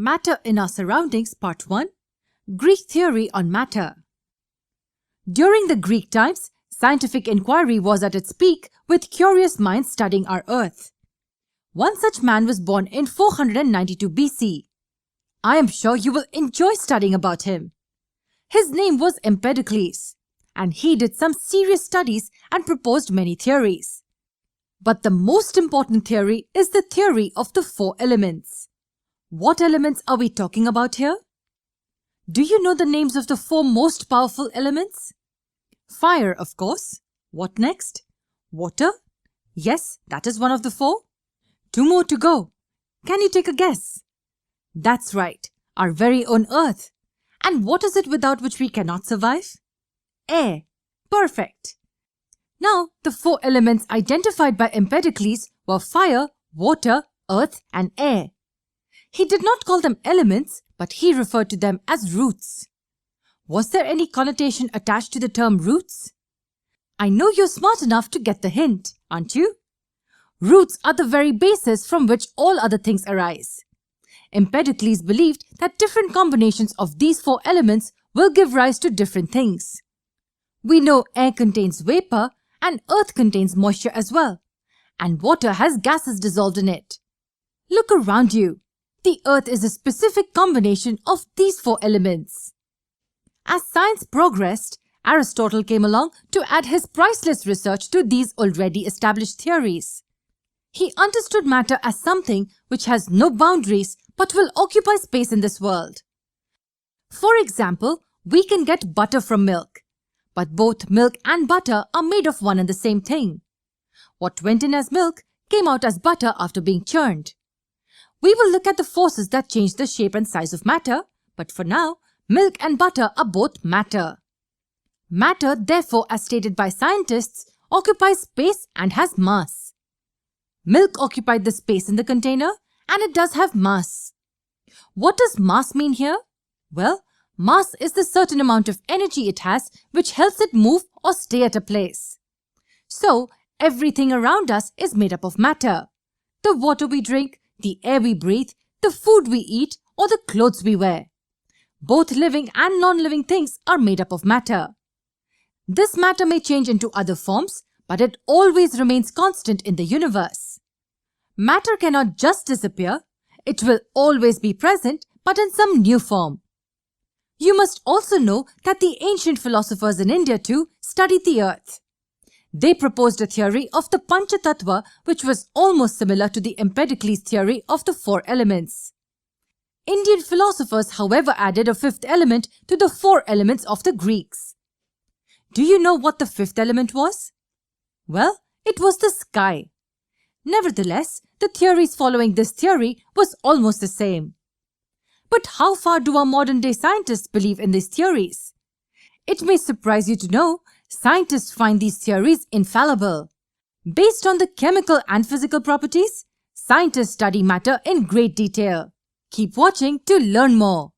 Matter in Our Surroundings Part 1 Greek Theory on Matter. During the Greek times, scientific inquiry was at its peak with curious minds studying our Earth. One such man was born in 492 BC. I am sure you will enjoy studying about him. His name was Empedocles, and he did some serious studies and proposed many theories. But the most important theory is the theory of the four elements. What elements are we talking about here? Do you know the names of the four most powerful elements? Fire, of course. What next? Water? Yes, that is one of the four. Two more to go. Can you take a guess? That's right, our very own Earth. And what is it without which we cannot survive? Air. Perfect. Now, the four elements identified by Empedocles were fire, water, earth, and air. He did not call them elements, but he referred to them as roots. Was there any connotation attached to the term roots? I know you're smart enough to get the hint, aren't you? Roots are the very basis from which all other things arise. Empedocles believed that different combinations of these four elements will give rise to different things. We know air contains vapor and earth contains moisture as well, and water has gases dissolved in it. Look around you. The earth is a specific combination of these four elements. As science progressed, Aristotle came along to add his priceless research to these already established theories. He understood matter as something which has no boundaries but will occupy space in this world. For example, we can get butter from milk, but both milk and butter are made of one and the same thing. What went in as milk came out as butter after being churned. We will look at the forces that change the shape and size of matter, but for now, milk and butter are both matter. Matter, therefore, as stated by scientists, occupies space and has mass. Milk occupied the space in the container, and it does have mass. What does mass mean here? Well, mass is the certain amount of energy it has which helps it move or stay at a place. So, everything around us is made up of matter. The water we drink, the air we breathe, the food we eat, or the clothes we wear. Both living and non-living things are made up of matter. This matter may change into other forms, but it always remains constant in the universe. Matter cannot just disappear. It will always be present, but in some new form. You must also know that the ancient philosophers in India too studied the earth. They proposed a theory of the Panchatattva which was almost similar to the Empedocles theory of the four elements. Indian philosophers, however, added a fifth element to the four elements of the Greeks. Do you know what the fifth element was? Well, it was the sky. Nevertheless, the theories following this theory was almost the same. But how far do our modern-day scientists believe in these theories? It may surprise you to know, scientists find these theories infallible. Based on the chemical and physical properties, scientists study matter in great detail. Keep watching to learn more.